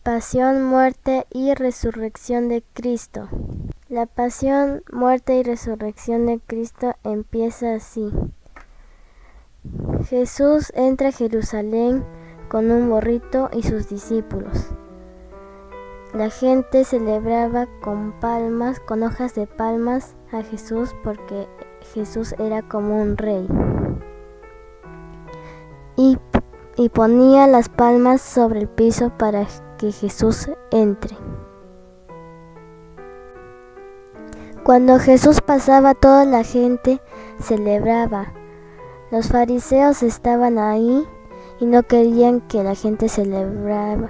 Pasión, muerte y resurrección de Cristo. La pasión, muerte y resurrección de Cristo empieza así. Jesús entra a Jerusalén con un burrito y sus discípulos. La gente celebraba con palmas, con hojas de palmas a Jesús porque Jesús era como un rey. Y ponía las palmas sobre el piso para que Jesús entre. Cuando Jesús pasaba, toda la gente celebraba. Los fariseos estaban ahí y no querían que la gente celebre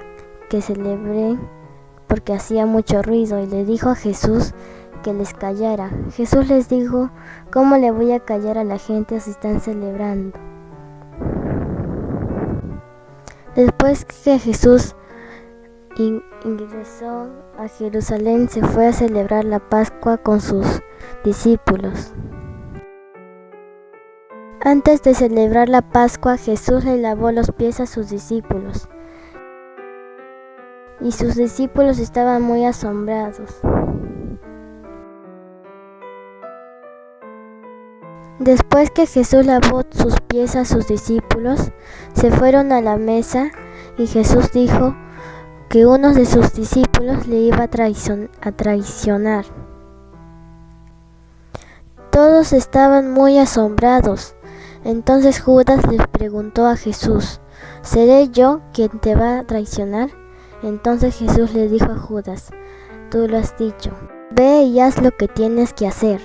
porque hacía mucho ruido, y le dijo a Jesús que les callara. Jesús les dijo: ¿cómo le voy a callar a la gente si están celebrando? Después que Jesús ingresó a Jerusalén, se fue a celebrar la Pascua con sus discípulos. Antes de celebrar la Pascua, Jesús le lavó los pies a sus discípulos. Y sus discípulos estaban muy asombrados. Después que Jesús lavó sus pies a sus discípulos, se fueron a la mesa y Jesús dijo que uno de sus discípulos le iba a traicionar. Todos estaban muy asombrados. Entonces Judas le preguntó a Jesús: ¿seré yo quien te va a traicionar? Entonces Jesús le dijo a Judas: tú lo has dicho, ve y haz lo que tienes que hacer.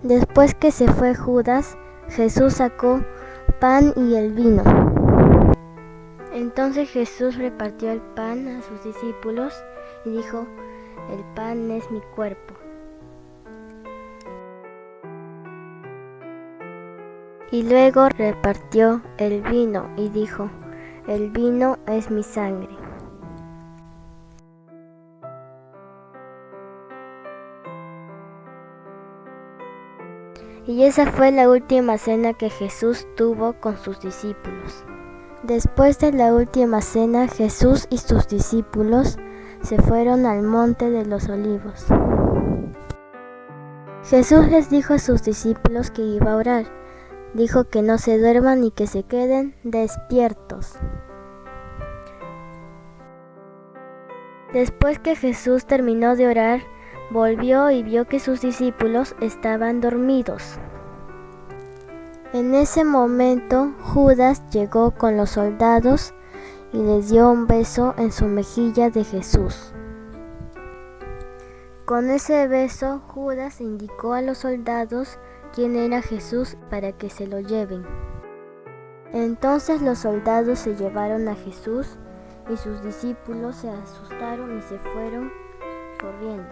Después que se fue Judas, Jesús sacó pan y el vino. Entonces Jesús repartió el pan a sus discípulos y dijo: el pan es mi cuerpo. Y luego repartió el vino y dijo: el vino es mi sangre. Y esa fue la última cena que Jesús tuvo con sus discípulos. Después de la última cena, Jesús y sus discípulos se fueron al monte de los Olivos. Jesús les dijo a sus discípulos que iba a orar. Dijo que no se duerman y que se queden despiertos. Después que Jesús terminó de orar, volvió y vio que sus discípulos estaban dormidos. En ese momento, Judas llegó con los soldados y les dio un beso en su mejilla de Jesús. Con ese beso, Judas indicó a los soldados quién era Jesús para que se lo lleven. Entonces los soldados se llevaron a Jesús y sus discípulos se asustaron y se fueron corriendo.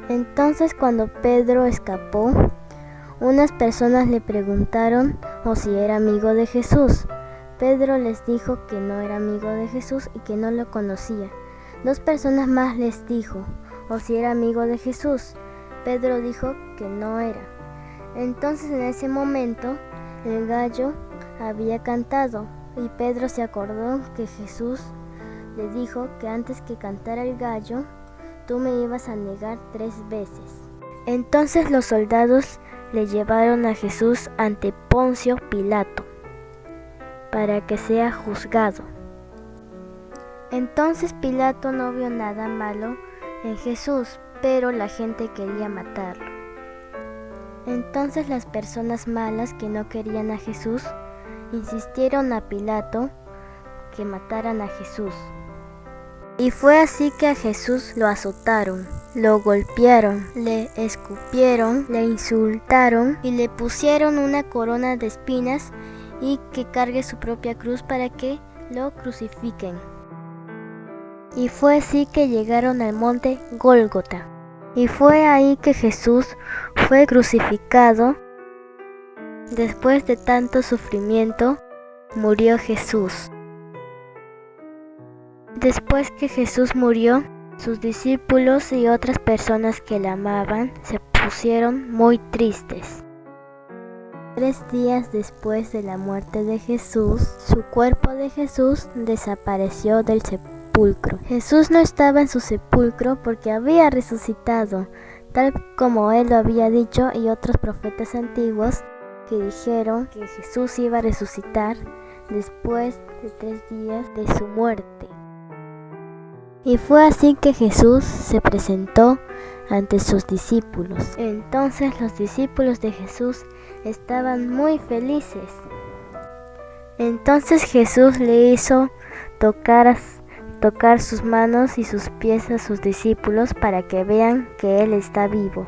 Entonces, cuando Pedro escapó, unas personas le preguntaron si era amigo de Jesús. Pedro les dijo que no era amigo de Jesús y que no lo conocía. 2 personas más les dijo si era amigo de Jesús. Pedro dijo que no era. Entonces, en ese momento, el gallo había cantado y Pedro se acordó que Jesús le dijo que antes que cantara el gallo, tú me ibas a negar 3 veces. Entonces los soldados le llevaron a Jesús ante Poncio Pilato para que sea juzgado. Entonces Pilato no vio nada malo en Jesús, pero la gente quería matarlo. Entonces las personas malas que no querían a Jesús insistieron a Pilato que mataran a Jesús. Y fue así que a Jesús lo azotaron, lo golpearon, le escupieron, le insultaron y le pusieron una corona de espinas y que cargue su propia cruz para que lo crucifiquen. Y fue así que llegaron al monte Gólgota. Y fue ahí que Jesús fue crucificado. Después de tanto sufrimiento, murió Jesús. Después que Jesús murió, sus discípulos y otras personas que le amaban se pusieron muy tristes. 3 días después de la muerte de Jesús, su cuerpo de Jesús desapareció del sepulcro. Jesús no estaba en su sepulcro porque había resucitado, tal como él lo había dicho y otros profetas antiguos que dijeron que Jesús iba a resucitar después de 3 días de su muerte. Y fue así que Jesús se presentó ante sus discípulos. Entonces los discípulos de Jesús estaban muy felices. Entonces Jesús le hizo tocar sus manos y sus pies a sus discípulos para que vean que Él está vivo.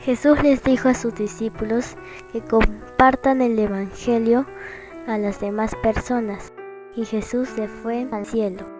Jesús les dijo a sus discípulos que compartan el Evangelio a las demás personas, y Jesús se fue al cielo.